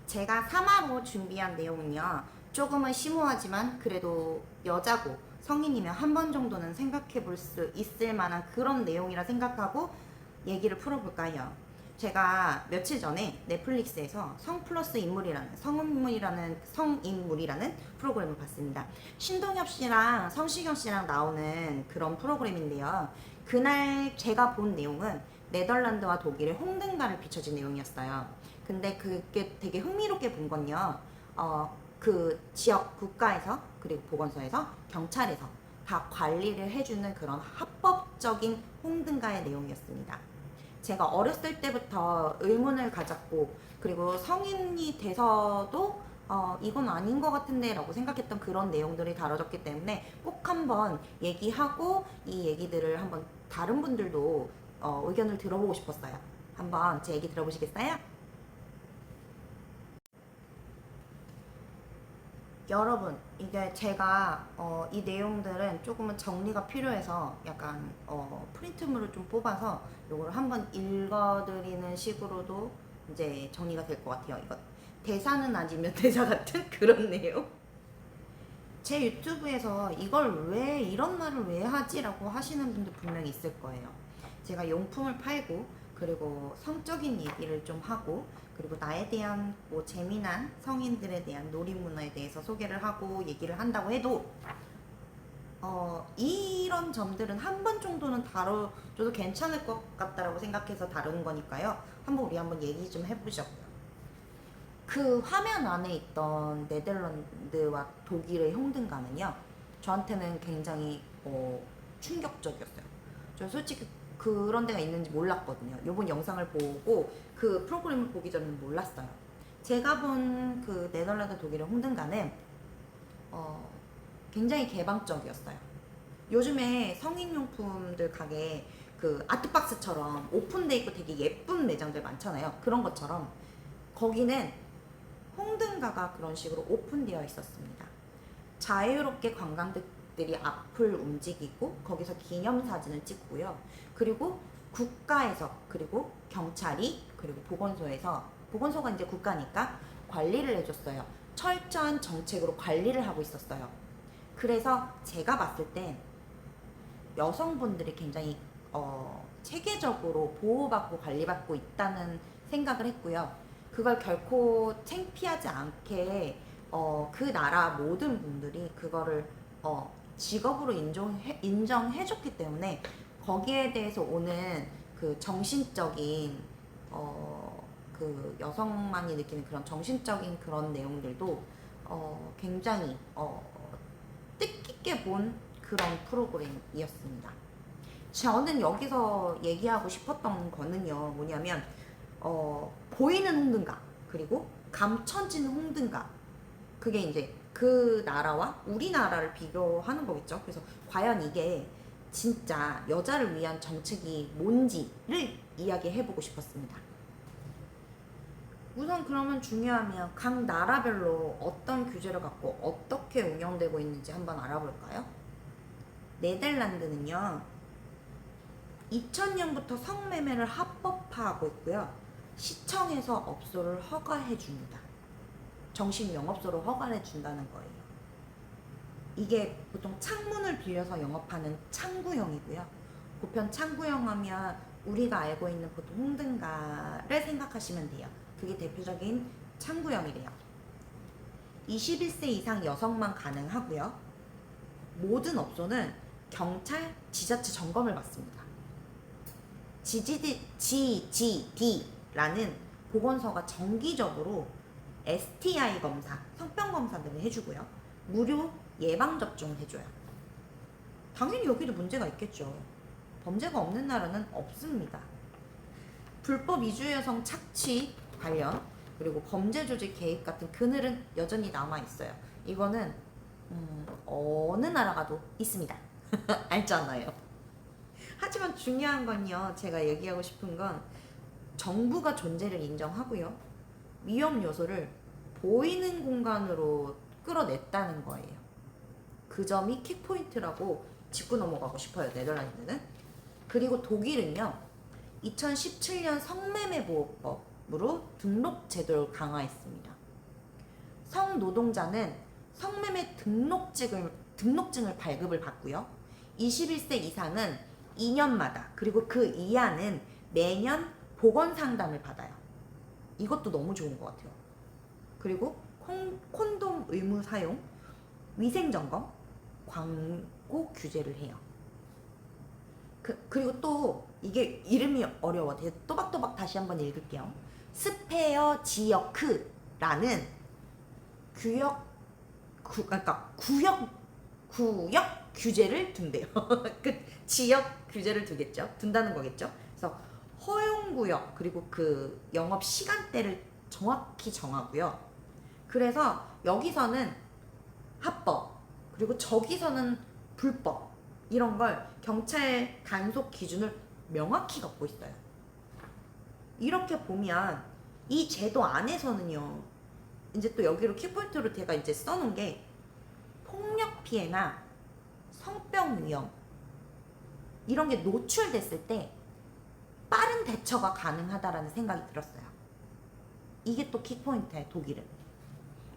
제가 3화로 준비한 내용은요. 조금은 심오하지만 그래도 여자고 성인이면 한 번 정도는 생각해 볼 수 있을 만한 그런 내용이라 생각하고 얘기를 풀어볼까요? 제가 며칠 전에 넷플릭스에서 성인물이라는 프로그램을 봤습니다. 신동엽 씨랑 성시경 씨랑 나오는 그런 프로그램인데요. 그날 제가 본 내용은 네덜란드와 독일의 홍등가를 비춰진 내용이었어요. 근데 그게 되게 흥미롭게 본 건요. 그 지역 국가에서 그리고 보건소에서 경찰에서 다 관리를 해주는 그런 합법적인 홍등가의 내용이었습니다. 제가 어렸을 때부터 의문을 가졌고 그리고 성인이 돼서도 이건 아닌 것 같은데 라고 생각했던 그런 내용들이 다뤄졌기 때문에 꼭 한번 얘기하고 이 얘기들을 한번 다른 분들도 의견을 들어보고 싶었어요. 한번 제 얘기 들어보시겠어요? 여러분, 이게 제가 이 내용들은 조금은 정리가 필요해서 약간 프린트물을 좀 뽑아서 이걸 한번 읽어드리는 식으로도 이제 정리가 될 것 같아요. 이거 대사는 아니면 대사 같은 그런 내용. 제 유튜브에서 이걸 왜 이런 말을 왜 하지라고 하시는 분들 분명히 있을 거예요. 제가 용품을 팔고 그리고 성적인 얘기를 좀 하고 그리고 나에 대한 뭐 재미난 성인들에 대한 놀이문화에 대해서 소개를 하고 얘기를 한다고 해도 이런 점들은 한 번 정도는 다뤄줘도 괜찮을 것 같다라고 생각해서 다루는 거니까요. 우리 한번 얘기 좀 해보죠. 그 화면 안에 있던 네덜란드와 독일의 홍등가는요, 저한테는 굉장히 충격적이었어요. 저 솔직히 그런 데가 있는지 몰랐거든요. 요번 영상을 보고 그 프로그램을 보기 전에는 몰랐어요. 제가 본 그 네덜란드 독일의 홍등가는 굉장히 개방적이었어요. 요즘에 성인용품들 가게 그 아트박스처럼 오픈돼 있고 되게 예쁜 매장들 많잖아요. 그런 것처럼 거기는 홍등가가 그런 식으로 오픈되어 있었습니다. 자유롭게 관광객들이 앞을 움직이고 거기서 기념사진을 찍고요. 그리고 국가에서 그리고 경찰이 그리고 보건소가 이제 국가니까 관리를 해줬어요. 철저한 정책으로 관리를 하고 있었어요. 그래서 제가 봤을 땐 여성분들이 굉장히 체계적으로 보호받고 관리받고 있다는 생각을 했고요. 그걸 결코 창피하지 않게 그 나라 모든 분들이 그거를 직업으로 인정해줬기 때문에 거기에 대해서 오는 그 정신적인 그 여성만이 느끼는 그런 정신적인 그런 내용들도 굉장히 뜻깊게 본 그런 프로그램이었습니다. 저는 여기서 얘기하고 싶었던 거는요, 뭐냐면 보이는 홍등가 그리고 감춰진 홍등가, 그게 이제 그 나라와 우리나라를 비교하는 거겠죠. 그래서 과연 이게 진짜 여자를 위한 정책이 뭔지를 이야기해보고 싶었습니다. 우선 그러면 중요하면 각 나라별로 어떤 규제를 갖고 어떻게 운영되고 있는지 한번 알아볼까요? 네덜란드는요, 2000년부터 성매매를 합법화하고 있고요. 시청에서 업소를 허가해 줍니다. 정식 영업소로 허가해 준다는 거예요. 이게 보통 창문을 빌려서 영업하는 창구형이고요. 보편 창구형 하면 우리가 알고 있는 보통 홍등가를 생각하시면 돼요. 그게 대표적인 창구형이래요. 21세 이상 여성만 가능하고요. 모든 업소는 경찰, 지자체 점검을 받습니다. GGD라는 보건소가 정기적으로 STI 검사, 성병 검사들을 해주고요. 무료 예방접종을 해줘요. 당연히 여기도 문제가 있겠죠. 범죄가 없는 나라는 없습니다. 불법 이주 여성 착취 관련 그리고 범죄 조직 개입 같은 그늘은 여전히 남아있어요. 이거는 어느 나라 가도 있습니다. 알잖아요. 하지만 중요한 건요, 제가 얘기하고 싶은 건 정부가 존재를 인정하고요, 위험 요소를 보이는 공간으로 끌어냈다는 거예요. 그 점이 킥포인트라고 짚고 넘어가고 싶어요, 네덜란드는. 그리고 독일은요, 2017년 성매매 보호법으로 등록 제도를 강화했습니다. 성노동자는 성매매 등록증을 발급을 받고요. 21세 이상은 2년마다, 그리고 그 이하는 매년 보건 상담을 받아요. 이것도 너무 좋은 것 같아요. 그리고 콘돔 의무 사용, 위생 점검, 광고 규제를 해요. 그리고 또 이게 이름이 어려워. 또박또박 다시 한번 읽을게요. 스페어 지역크라는 구역 규제를 둔대요. 그 지역 규제를 둔다는 거겠죠. 그래서 허용구역, 그리고 그 영업 시간대를 정확히 정하고요. 그래서 여기서는 합법, 그리고 저기서는 불법, 이런 걸 경찰 단속 기준을 명확히 갖고 있어요. 이렇게 보면 이 제도 안에서는요, 이제 또 여기로 키포인트로 제가 이제 써놓은 게 폭력 피해나 성병 위험, 이런 게 노출됐을 때 빠른 대처가 가능하다라는 생각이 들었어요. 이게 또 키포인트예요, 독일은.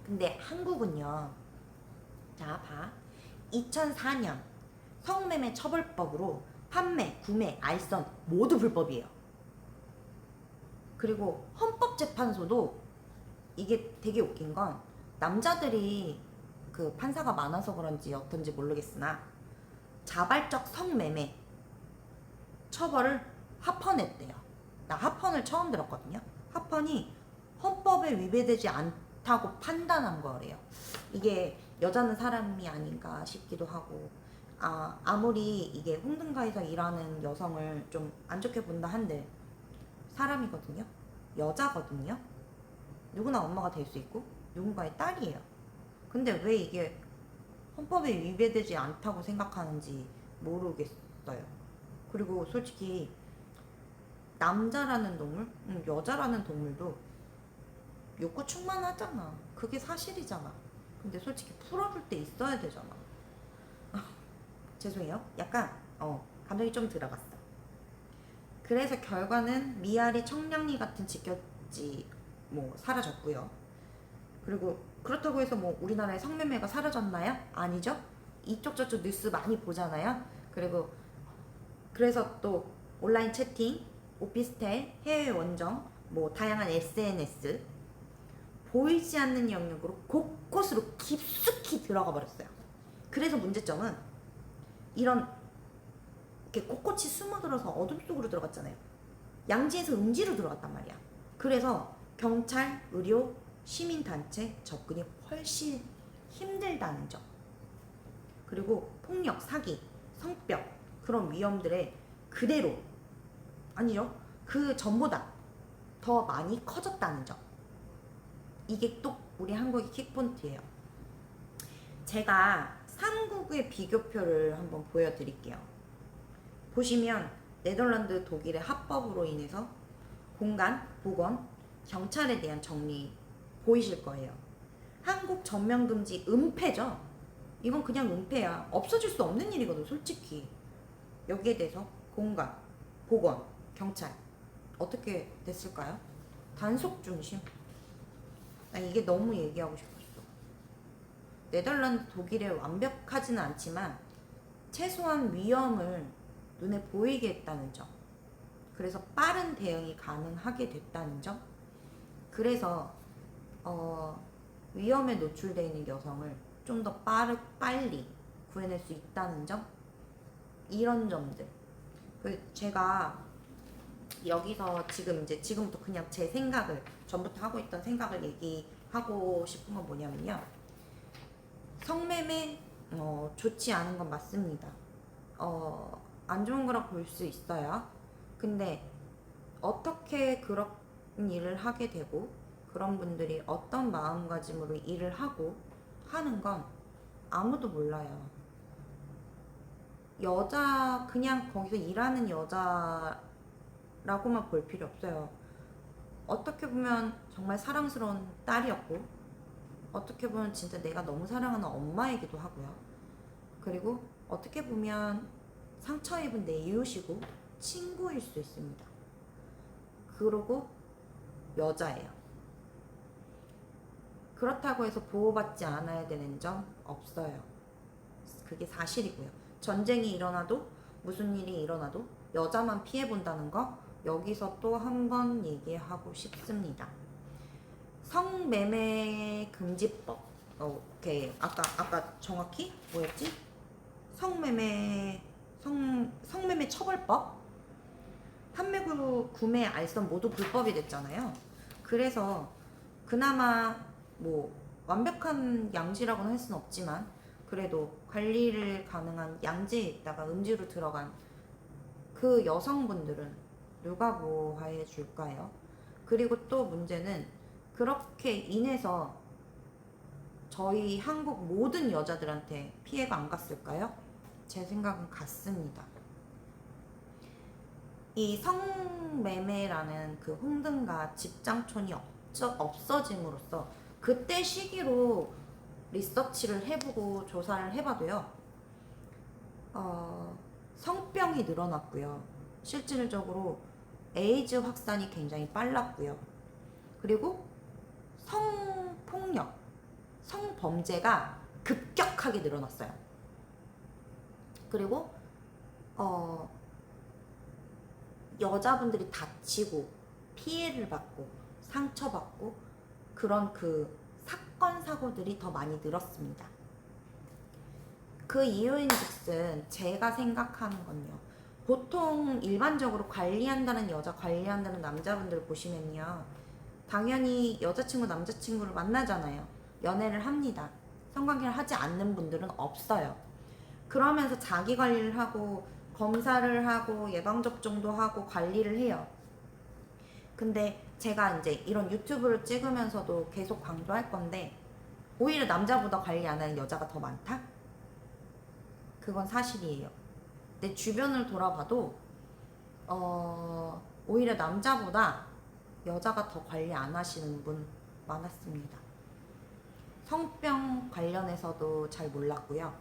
근데 한국은요, 자 봐, 2004년 성매매 처벌법으로 판매, 구매, 알선 모두 불법이에요. 그리고 헌법재판소도 이게 되게 웃긴 건, 남자들이 그 판사가 많아서 그런지 어떤지 모르겠으나 자발적 성매매 처벌을 합헌했대요. 나 합헌을 처음 들었거든요. 합헌이 헌법에 위배되지 않다고 판단한 거래요. 이게 여자는 사람이 아닌가 싶기도 하고, 아무리 이게 홍등가에서 일하는 여성을 좀 안 좋게 본다 한들 사람이거든요. 여자거든요. 누구나 엄마가 될 수 있고 누군가의 딸이에요. 근데 왜 이게 헌법에 위배되지 않다고 생각하는지 모르겠어요. 그리고 솔직히 남자라는 동물, 여자라는 동물도 욕구 충만하잖아. 그게 사실이잖아. 근데 솔직히 풀어줄 때 있어야 되잖아. 죄송해요. 약간 감정이 좀 들어갔어. 그래서 결과는 미아리 청량리 같은 직결지 사라졌고요. 그리고 그렇다고 해서 우리나라의 성매매가 사라졌나요? 아니죠. 이쪽 저쪽 뉴스 많이 보잖아요. 그리고 그래서 또 온라인 채팅, 오피스텔, 해외 원정, 다양한 SNS, 보이지 않는 영역으로 곳곳으로 깊숙이 들어가 버렸어요. 그래서 문제점은 이런 이렇게 꼿꼿이 숨어들어서 어둠 속으로 들어갔잖아요. 양지에서 음지로 들어갔단 말이야. 그래서 경찰, 의료, 시민단체 접근이 훨씬 힘들다는 점. 그리고 폭력, 사기, 성병, 그런 위험들의 그대로, 아니죠, 그 전보다 더 많이 커졌다는 점. 이게 또 우리 한국의 킥포인트예요. 제가 3국의 비교표를 한번 보여드릴게요. 보시면 네덜란드, 독일의 합법으로 인해서 공간, 보건, 경찰에 대한 정리 보이실 거예요. 한국 전면금지 은폐죠. 이건 그냥 은폐야. 없어질 수 없는 일이거든, 솔직히. 여기에 대해서 공간, 보건, 경찰 어떻게 됐을까요? 단속 중심. 나 이게 너무 얘기하고 싶었어. 네덜란드, 독일에 완벽하지는 않지만 최소한 위험을 눈에 보이게 했다는 점. 그래서 빠른 대응이 가능하게 됐다는 점. 그래서 위험에 노출되어 있는 여성을 좀 더 빨리 구해낼 수 있다는 점. 이런 점들. 제가 여기서 지금부터 그냥 제 생각을, 전부터 하고 있던 생각을 얘기하고 싶은 건 뭐냐면요. 성매매 좋지 않은 건 맞습니다. 안 좋은 거라 볼 수 있어요. 근데 어떻게 그런 일을 하게 되고, 그런 분들이 어떤 마음가짐으로 일을 하고 하는 건 아무도 몰라요. 그냥 거기서 일하는 여자라고만 볼 필요 없어요. 어떻게 보면 정말 사랑스러운 딸이었고, 어떻게 보면 진짜 내가 너무 사랑하는 엄마이기도 하고요. 그리고 어떻게 보면 상처 입은 내 이웃이고 친구일 수 있습니다. 그러고 여자예요. 그렇다고 해서 보호받지 않아야 되는 점 없어요. 그게 사실이고요. 전쟁이 일어나도 무슨 일이 일어나도 여자만 피해본다는 거 여기서 또 한 번 얘기하고 싶습니다. 성매매 금지법. 오케이. 아까 정확히 뭐였지? 성매매 처벌법. 판매 구매 알선 모두 불법이 됐잖아요. 그래서 그나마 뭐 완벽한 양지라고는 할 수는 없지만 그래도 관리를 가능한 양지에 있다가 음지로 들어간 그 여성분들은 누가 보호해 줄까요? 그리고 또 문제는 그렇게 인해서 저희 한국 모든 여자들한테 피해가 안 갔을까요? 제 생각은 갔습니다. 이 성매매라는 그 홍등가 집장촌이 없어짐으로써 그때 시기로 리서치를 해보고 조사를 해봐도요, 성병이 늘어났고요. 실질적으로 에이즈 확산이 굉장히 빨랐고요. 그리고 성폭력, 성범죄가 급격하게 늘어났어요. 그리고 여자분들이 다치고 피해를 받고 상처받고 그런 그 사건 사고들이 더 많이 늘었습니다. 그 이유인즉슨 제가 생각하는 건요, 보통 일반적으로 관리한다는 여자, 관리한다는 남자분들 보시면요, 당연히 여자친구, 남자친구를 만나잖아요. 연애를 합니다. 성관계를 하지 않는 분들은 없어요. 그러면서 자기 관리를 하고 검사를 하고 예방접종도 하고 관리를 해요. 근데 제가 이제 이런 유튜브를 찍으면서도 계속 강조할 건데, 오히려 남자보다 관리 안 하는 여자가 더 많다? 그건 사실이에요. 내 주변을 돌아봐도 오히려 남자보다 여자가 더 관리 안 하시는 분 많았습니다. 성병 관련해서도 잘 몰랐고요.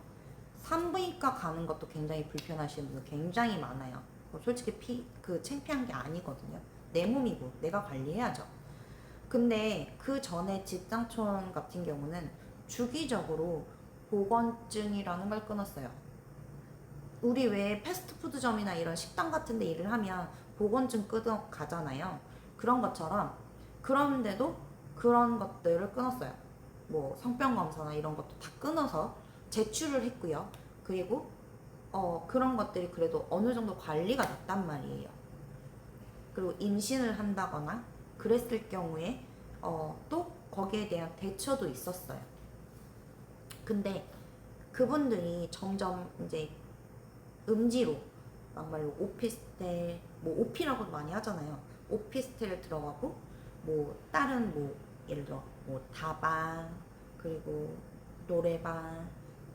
산부인과 가는 것도 굉장히 불편하시는 분들 굉장히 많아요. 솔직히 창피한 게 아니거든요. 내 몸이고 내가 관리해야죠. 근데 그 전에 집장촌 같은 경우는 주기적으로 보건증이라는 걸 끊었어요. 우리 왜 패스트푸드점이나 이런 식당 같은 데 일을 하면 보건증 끊어 가잖아요. 그런 것처럼, 그런데도 그런 것들을 끊었어요. 뭐 성병 검사나 이런 것도 다 끊어서 제출을 했고요. 그리고 그런 것들이 그래도 어느 정도 관리가 됐단 말이에요. 그리고 임신을 한다거나 그랬을 경우에 또 거기에 대한 대처도 있었어요. 근데 그분들이 점점 이제 음지로, 막말로 오피스텔, 뭐 오피라고도 많이 하잖아요. 오피스텔에 들어가고 뭐 다른 뭐 예를 들어 뭐 다방, 그리고 노래방,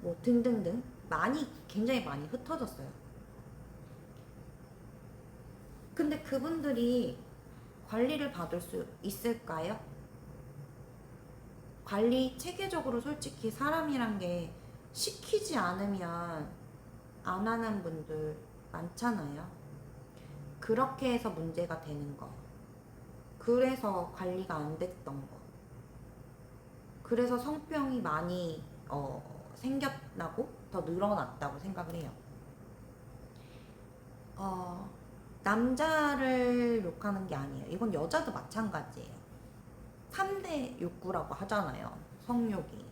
뭐 등등등 굉장히 많이 흩어졌어요. 근데 그분들이 관리를 받을 수 있을까요? 관리 체계적으로 솔직히 사람이란 게 시키지 않으면 안 하는 분들 많잖아요. 그렇게 해서 문제가 되는 거. 그래서 관리가 안 됐던 거. 그래서 성병이 많이 생겨나고 더 늘어났다고 생각을 해요. 남자를 욕하는 게 아니에요. 이건 여자도 마찬가지예요. 3대 욕구라고 하잖아요. 성욕이.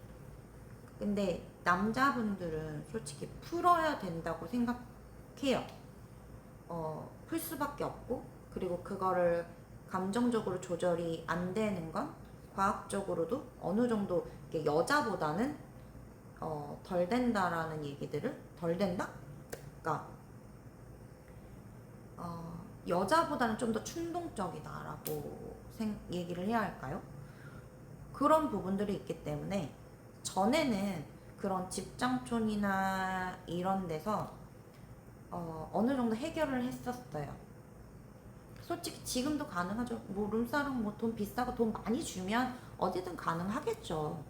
근데 남자분들은 솔직히 풀어야 된다고 생각해요. 풀 수밖에 없고, 그리고 그거를 감정적으로 조절이 안 되는 건 과학적으로도 어느 정도 여자보다는 덜 된다라는 얘기들을, 덜 된다? 그러니까 여자보다는 좀 더 충동적이다라고 얘기를 해야 할까요? 그런 부분들이 있기 때문에 전에는 그런 집장촌이나 이런 데서 어느 정도 해결을 했었어요. 솔직히 지금도 가능하죠. 뭐 룸사롱 뭐 돈 비싸고 돈 많이 주면 어디든 가능하겠죠.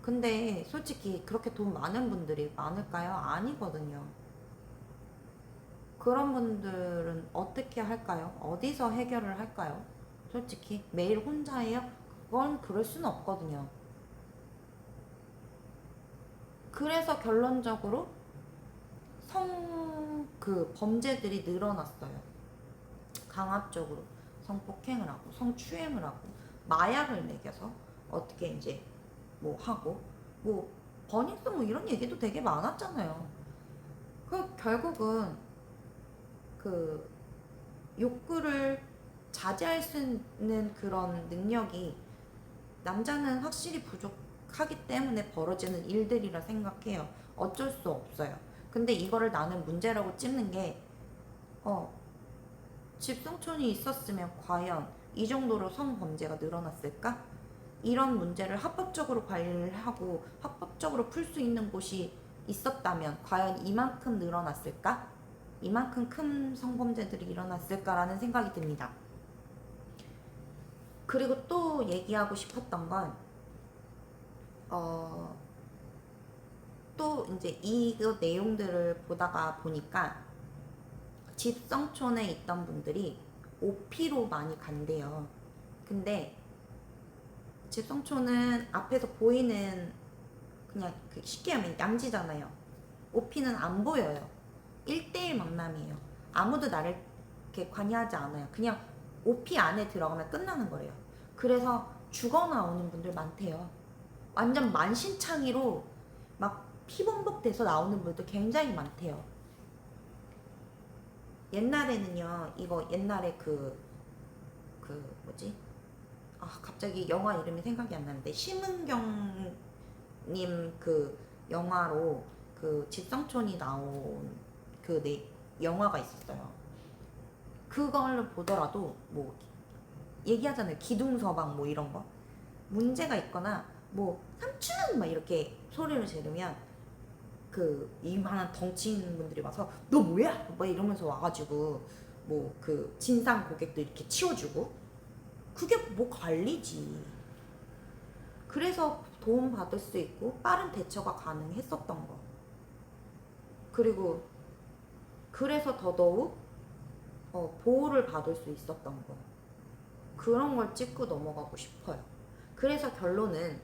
근데 솔직히 그렇게 돈 많은 분들이 많을까요? 아니거든요. 그런 분들은 어떻게 할까요? 어디서 해결을 할까요? 솔직히 매일 혼자 해요? 그건 그럴 수는 없거든요. 그래서 결론적으로 그 범죄들이 늘어났어요. 강압적으로 성폭행을 하고 성추행을 하고 마약을 먹여서 어떻게 이제 뭐 하고 뭐 버닝썬 뭐 이런 얘기도 되게 많았잖아요. 그 결국은 그 욕구를 자제할 수 있는 그런 능력이 남자는 확실히 부족하기 때문에 벌어지는 일들이라 생각해요. 어쩔 수 없어요. 근데 이거를 나는 문제라고 찝는 게 집성촌이 있었으면 과연 이 정도로 성범죄가 늘어났을까? 이런 문제를 합법적으로 관리를 하고 합법적으로 풀 수 있는 곳이 있었다면 과연 이만큼 늘어났을까? 이만큼 큰 성범죄들이 일어났을까라는 생각이 듭니다. 그리고 또 얘기하고 싶었던 건 또 이제 이 내용들을 보다가 보니까 집성촌에 있던 분들이 오피로 많이 간대요. 근데 집성촌은 앞에서 보이는 그냥 쉽게 하면 양지잖아요. 오피는 안 보여요. 1대1 만남이에요. 아무도 나를 이렇게 관여하지 않아요. 그냥 오피 안에 들어가면 끝나는 거래요. 그래서 죽어 나오는 분들 많대요. 완전 만신창이로 막 피범벅 돼서 나오는 분들 굉장히 많대요. 옛날에는요, 이거 옛날에 뭐지? 갑자기 영화 이름이 생각이 안 나는데, 심은경님 그 영화로 그 집성촌이 나온 영화가 있었어요. 그걸 보더라도 뭐 얘기하잖아요. 기둥서방 뭐 이런 거. 문제가 있거나 뭐 삼촌 막 이렇게 소리를 지르면 그 이만한 덩치 있는 분들이 와서 너 뭐야? 막 이러면서 와가지고 뭐 그 진상 고객도 이렇게 치워주고 그게 뭐 관리지. 그래서 도움 받을 수 있고 빠른 대처가 가능했었던 거. 그리고 그래서 더더욱 보호를 받을 수 있었던 거. 그런 걸 짚고 넘어가고 싶어요. 그래서 결론은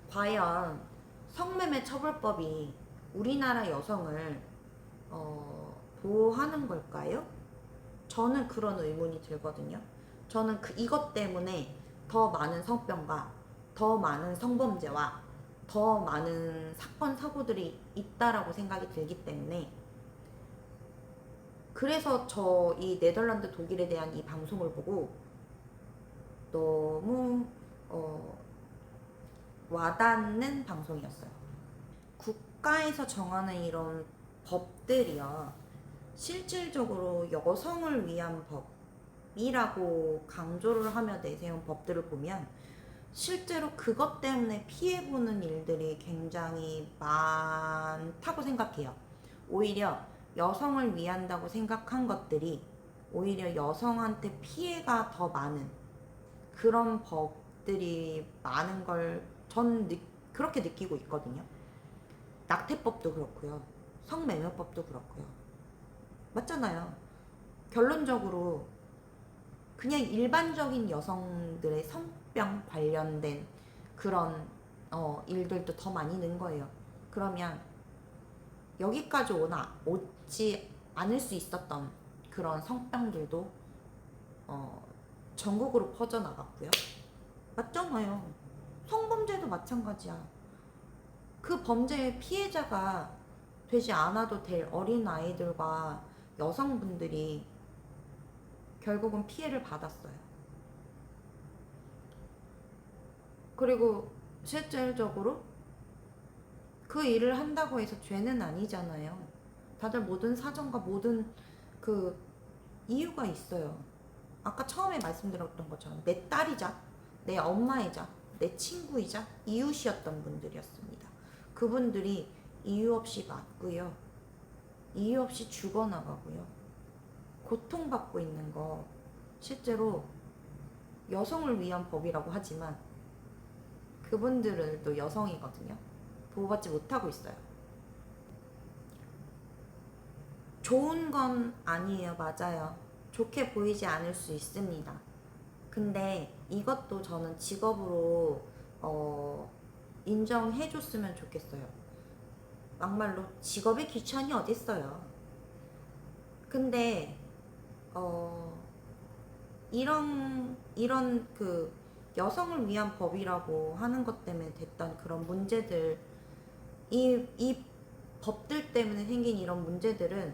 과연 성매매 처벌법이 우리나라 여성을 보호하는 걸까요? 저는 그런 의문이 들거든요. 저는 이것 때문에 더 많은 성병과 더 많은 성범죄와 더 많은 사건 사고들이 있다라고 생각이 들기 때문에 그래서 저 이 네덜란드 독일에 대한 이 방송을 보고 너무 와닿는 방송이었어요. 국가에서 정하는 이런 법들이요, 실질적으로 여성을 위한 법이라고 강조를 하며 내세운 법들을 보면 실제로 그것 때문에 피해보는 일들이 굉장히 많다고 생각해요. 오히려 여성을 위한다고 생각한 것들이 오히려 여성한테 피해가 더 많은 그런 법들이 많은 걸 전 그렇게 느끼고 있거든요. 낙태법도 그렇고요. 성매매법도 그렇고요. 맞잖아요. 결론적으로 그냥 일반적인 여성들의 성병 관련된 그런 일들도 더 많이 는 거예요. 그러면 여기까지 오지 않을 수 있었던 그런 성병들도 전국으로 퍼져나갔고요. 맞잖아요. 성범죄도 마찬가지야. 그 범죄의 피해자가 되지 않아도 될 어린 아이들과 여성분들이 결국은 피해를 받았어요. 그리고 실질적으로 그 일을 한다고 해서 죄는 아니잖아요. 다들 모든 사정과 모든 그 이유가 있어요. 아까 처음에 말씀드렸던 것처럼 내 딸이자 내 엄마이자 내 친구이자 이웃이었던 분들이었습니다. 그분들이 이유 없이 맞고요. 이유 없이 죽어나가고요. 고통받고 있는 거 실제로 여성을 위한 법이라고 하지만 그분들도 여성이거든요. 보호받지 못하고 있어요. 좋은 건 아니에요. 맞아요. 좋게 보이지 않을 수 있습니다. 근데 이것도 저는 직업으로 인정해줬으면 좋겠어요. 막말로 직업의 귀천이 어딨어요. 근데 이런 그 여성을 위한 법이라고 하는 것 때문에 됐던 그런 문제들, 이 법들 때문에 생긴 이런 문제들은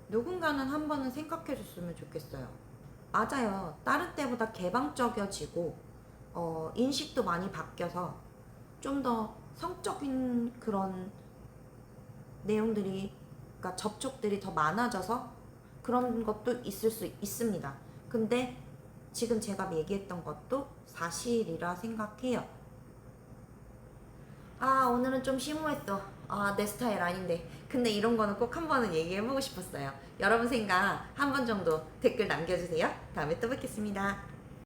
누군가는 한 번은 생각해 줬으면 좋겠어요. 맞아요. 다른 때보다 개방적이어지고 인식도 많이 바뀌어서 좀 더 성적인 그런 내용들이, 그러니까 접촉들이 더 많아져서 그런 것도 있을 수 있습니다. 근데 지금 제가 얘기했던 것도 사실이라 생각해요. 아, 오늘은 좀 심오했어. 아, 내 스타일 아닌데. 근데 이런 거는 꼭 한 번은 얘기해보고 싶었어요. 여러분 생각 한 번 정도 댓글 남겨주세요. 다음에 또 뵙겠습니다.